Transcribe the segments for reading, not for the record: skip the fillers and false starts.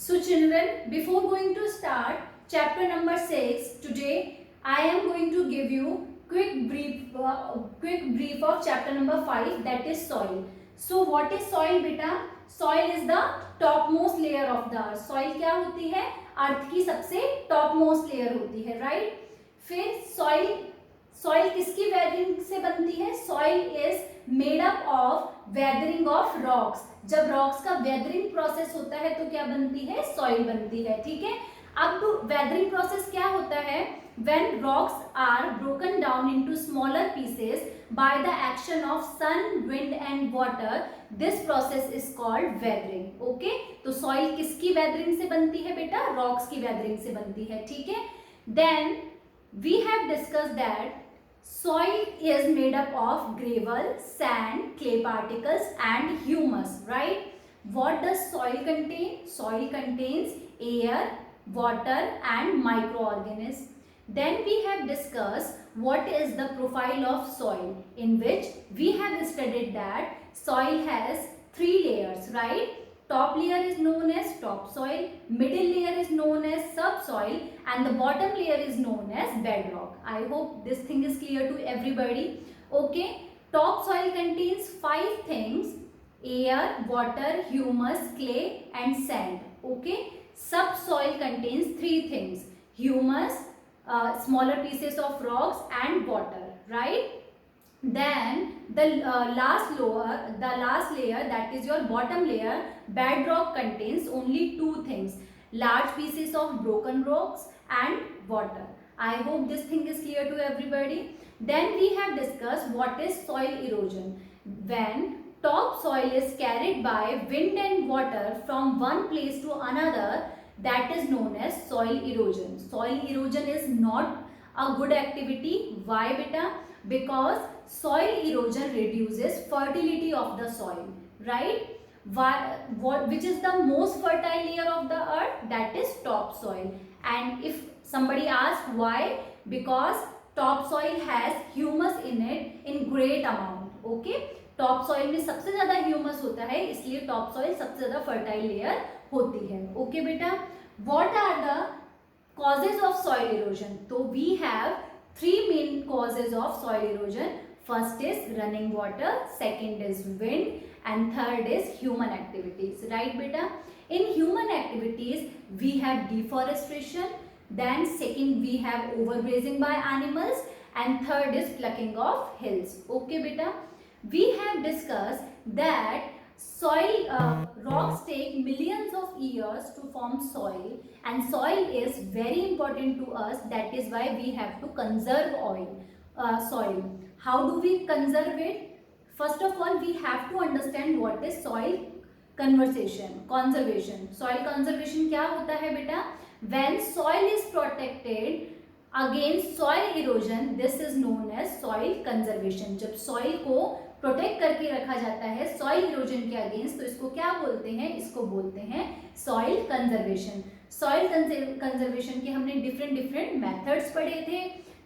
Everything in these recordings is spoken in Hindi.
So children, before going to start chapter number 6, today I am going to give you quick brief of chapter number 5, that is soil. So what is soil beta? Soil is the topmost layer of the earth. Soil क्या होती है? अर्थ की सबसे topmost layer होती है, right? फिर soil किसकी weathering से बनती है? Soil is made up of weathering of rocks. जब रॉक्स का वेदरिंग प्रोसेस होता है तो क्या बनती है? सॉइल बनती है. ठीक है. अब वेदरिंग प्रोसेस क्या होता है? When rocks are broken down into smaller pieces by the action of sun, wind and water, this process is called weathering. Okay, तो सॉइल किसकी वेदरिंग से बनती है बेटा? रॉक्स की वेदरिंग से बनती है. ठीक है. Then we have discussed that soil is made up of gravel, sand, clay particles and humus, right? What does soil contain? Soil contains air, water and microorganisms. Then we have discussed what is the profile of soil, in which we have studied that soil has 3 layers, right? Top layer is known as topsoil, middle layer is known as subsoil and the bottom layer is known as bedrock. I hope this thing is clear to everybody. Okay, topsoil contains 5 things: air, water, humus, clay and sand. Okay, subsoil contains 3 things: humus, smaller pieces of rocks and water, right? Then the last layer, that is your bottom layer, bedrock, contains only 2 things: large pieces of broken rocks and water. I hope this thing is clear to everybody. Then we have discussed what is soil erosion. When topsoil is carried by wind and water from one place to another, that is known as soil erosion. Soil erosion is not a good activity. Why beta? Because soil erosion reduces fertility of the soil, right? Which is the most fertile layer of the earth? That is topsoil. And if somebody asks why, because topsoil has humus in it in great amount. Okay, topsoil में सबसे ज़्यादा humus होता है, इसलिए topsoil सबसे ज़्यादा fertile layer होती है. Okay बेटा, what are the causes of soil erosion? तो we have 3 main causes of soil erosion. First is running water, second is wind and third is human activities, right beta? In human activities we have deforestation, then second we have overgrazing by animals and third is plucking of hills. Okay beta, we have discussed that rocks take millions of years to form soil and soil is very important to us. That is why we have to conserve soil. How do we conserve it? First of all, we have to understand what is soil conservation. Soil conservation क्या होता है बेटा? When soil is protected against soil erosion, this is known as soil conservation. जब soil को प्रोटेक्ट करके रखा जाता है सॉइल इरोजन के अगेंस्ट, तो इसको क्या बोलते हैं? इसको बोलते हैं सॉइल कंजर्वेशन. सॉइल कंजर्वेशन के हमने डिफरेंट मेथड्स पढ़े थे.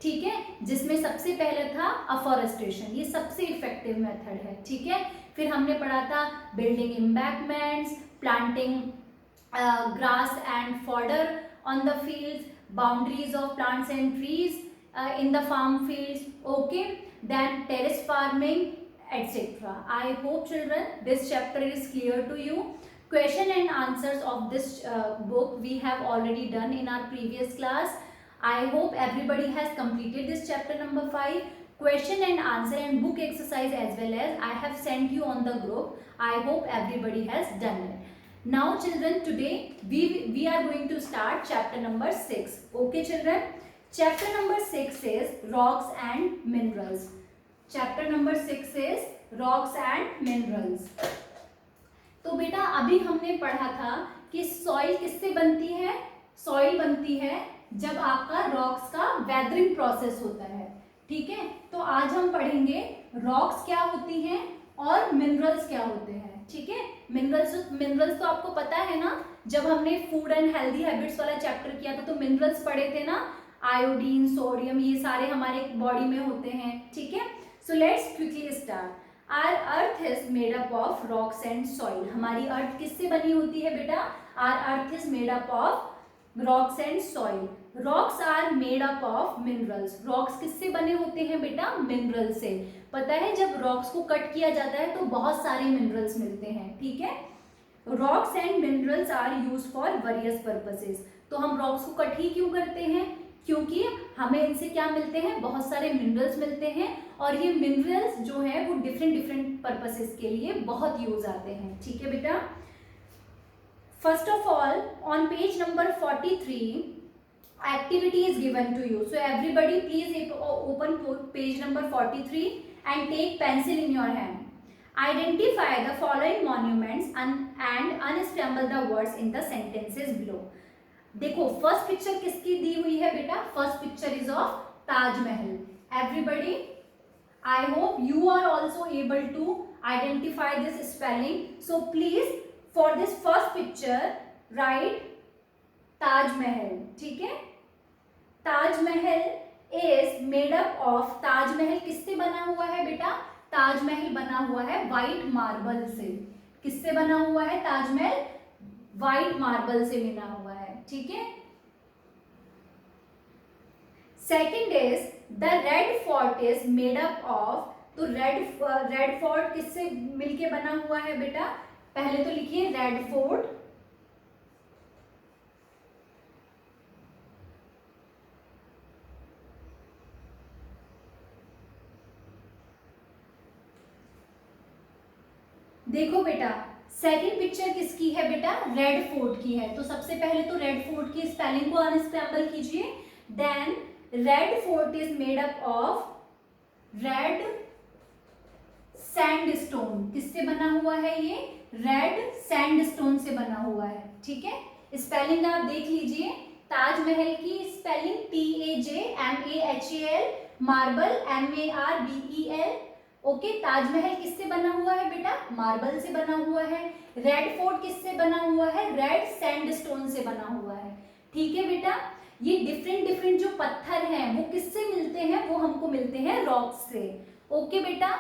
ठीक है, जिसमें सबसे पहले था अफॉरेस्टेशन. ये सबसे इफेक्टिव मेथड है. ठीक है, फिर हमने पढ़ा था building embankments, planting grass and fodder on the fields, boundaries of plants and trees in the farm fields. Okay, then terrace farming, etc. I hope children this chapter is clear to you. Question and answers of this book we have already done in our previous class. I hope everybody has completed this chapter number 5. Question and answer and book exercise as well as I have sent you on the group. I hope everybody has done it. Now children, today we are going to start chapter number 6. Okay children, chapter number 6 is rocks and minerals. Chapter number 6 is rocks and minerals. तो बेटा अभी हमने पढ़ा था कि सॉइल किससे बनती है? सॉइल बनती है जब आपका रॉक्स का वेदरिंग प्रोसेस होता है. ठीक है, तो आज हम पढ़ेंगे रॉक्स क्या होती हैं और मिनरल्स क्या होते हैं. ठीक है, मिनरल्स तो आपको पता है ना, जब हमने फूड एंड हेल्दी हैबिट्स वाला चैप्टर किया था तो मिनरल्स पढ़े थे ना. आयोडीन, सोडियम, ये सारे हमारे बॉडी में होते हैं. ठीक है, so let's quickly start. Our earth is made up of rocks and soil. हमारी अर्थ किससे बनी होती है बेटा? Our earth is made up of rocks and soil. Rocks are made up of minerals. Rocks किससे बने होते हैं बेटा? मिनरल से. पता है जब रॉक्स को कट किया जाता है तो बहुत सारे मिनरल्स मिलते हैं. ठीक है. Rocks and minerals are use for various purposes. तो हम रॉक्स को कट ही क्यों करते हैं? क्योंकि हमें इनसे क्या मिलते हैं? बहुत सारे मिनरल्स मिलते हैं और ये मिनरल्स जो है वो डिफरेंट डिफरेंट पर्पसेस के लिए बहुत यूज आते हैं. ठीक है बेटा. First of all on page number 43 activity is given to you. So everybody please open page number 43 and take pencil in your hand. Identify the following monuments and unscramble the words in the sentences below. देखो फर्स्ट पिक्चर किसकी दी हुई है बेटा? First picture is of Taj Mahal. Everybody I hope you are also able to identify this spelling. So please for this first picture write Taj Mahal. ठीक है. Taj Mahal is made up of. Taj Mahal किससे बना हुआ है बेटा? ताजमहल बना हुआ है व्हाइट मार्बल से. किससे बना हुआ है ताजमहल? व्हाइट मार्बल से बना हुआ है. ठीक है. Second is the red Fort is made up of. तो रेड फोर्ट किससे मिलके बना हुआ है बेटा? पहले तो लिखिए रेड फोर्ट. देखो बेटा सेकंड पिक्चर किसकी है बेटा? रेड फोर्ट की है. तो सबसे पहले तो रेड फोर्ट की स्पेलिंग को अनस्क्रैम्बल कीजिए. Then Red Fort is made up of red sandstone. किससे बना हुआ है ये? रेड सैंडस्टोन से बना हुआ है. ठीक है. स्पेलिंग आप देख लीजिए. ताजमहल की spelling TAJMAHAL, marble MARBEL. Okay. Taj Mahal किससे बना हुआ है बेटा? मार्बल से बना हुआ है. रेड फोर्ट किससे बना हुआ है? रेड सैंडस्टोन से बना हुआ है. ठीक है बेटा. ये डिफरेंट डिफरेंट जो पत्थर हैं वो किससे मिलते हैं? वो हमको मिलते हैं रॉक्स से. ओके बेटा.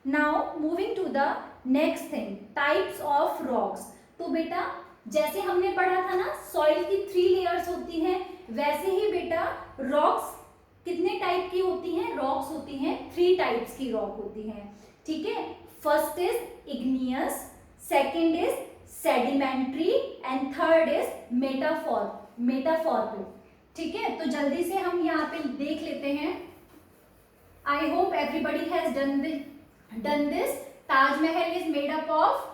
Now moving to the next thing, types of rocks. तो बेटा जैसे हमने पढ़ा था ना सॉइल की 3 लेयर्स होती हैं, वैसे ही बेटा रॉक्स कितने टाइप की होती हैं? रॉक्स होती हैं 3 टाइप्स की रॉक होती हैं. ठीक है. First is igneous, second is sedimentary and third is metamorphic. ठीक है. तो जल्दी से हम यहाँ पे देख लेते हैं. I hope everybody has done this. Taj Mahal is made up of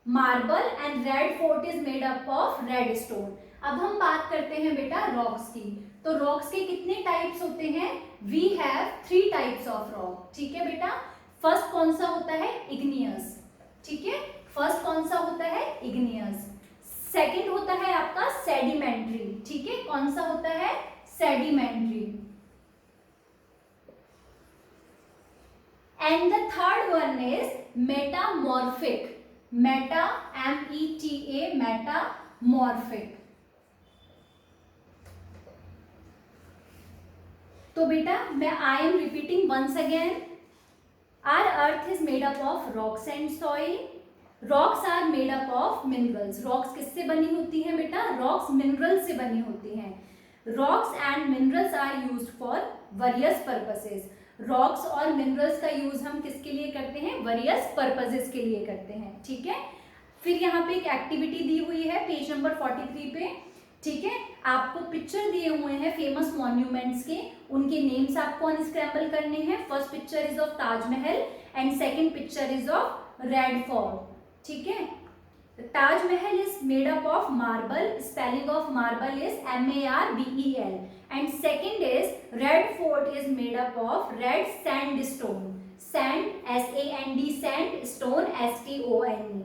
marble and red Fort is made up of red stone. अब हम बात करते हैं बेटा रॉक्स की. तो रॉक्स के कितने टाइप्स होते हैं? We have 3 types of rock. ठीक है बेटा. फर्स्ट कौन सा होता है? इग्नियस. ठीक है. फर्स्ट कौन सा होता है? इग्नियस. सेकंड होता है आपका सेडिमेंट्री. ठीक है. कौन सा होता है? Sedimentary. And the third one is metamorphic. Meta META metamorphic. तो बेटा मैं I am repeating once again. Our earth is made up of rocks and soil. Rocks are made up of minerals. Rocks किससे बनी होती हैं बेटा? रॉक्स मिनरल्स से बनी होती हैं. Rocks and minerals are used for various purposes. Rocks और मिनरल्स का यूज हम किसके लिए करते हैं? वेरियस पर्पसेस के लिए करते हैं. ठीक है. फिर यहाँ पे एक एक्टिविटी दी हुई है पेज नंबर 43 पे. ठीक है. आपको पिक्चर दिए हुए हैं फेमस मॉन्यूमेंट्स के. उनके नेम्स आपको अनस्क्रैम्बल करने हैं. First picture is of Taj Mahal and second picture is of red fort. ठीक है. Taj Mahal is made up of marble. Spelling of marble is MARBEL. And second is red fort is made up of red sandstone. Sand SAND, sand, stone STONE.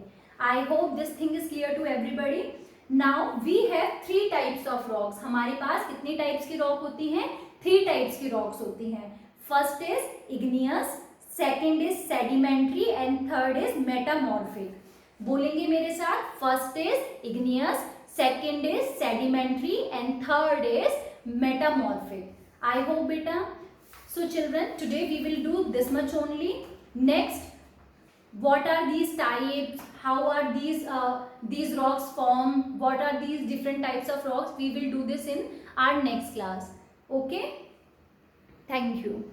I hope this thing is clear to everybody. Now we have 3 types of rocks. हमारे पास कितनी टाइप्स की रॉक होती हैं? 3 टाइप्स की रॉक्स होती हैं. First is igneous, second is sedimentary and third is metamorphic. बोलेंगे मेरे साथ. First is igneous, second is sedimentary and third is metamorphic. I hope beta. So children, today we will do this much only. Next what are these types, how are these rocks formed, what are these different types of rocks. We will do this in our next class. Okay, thank you.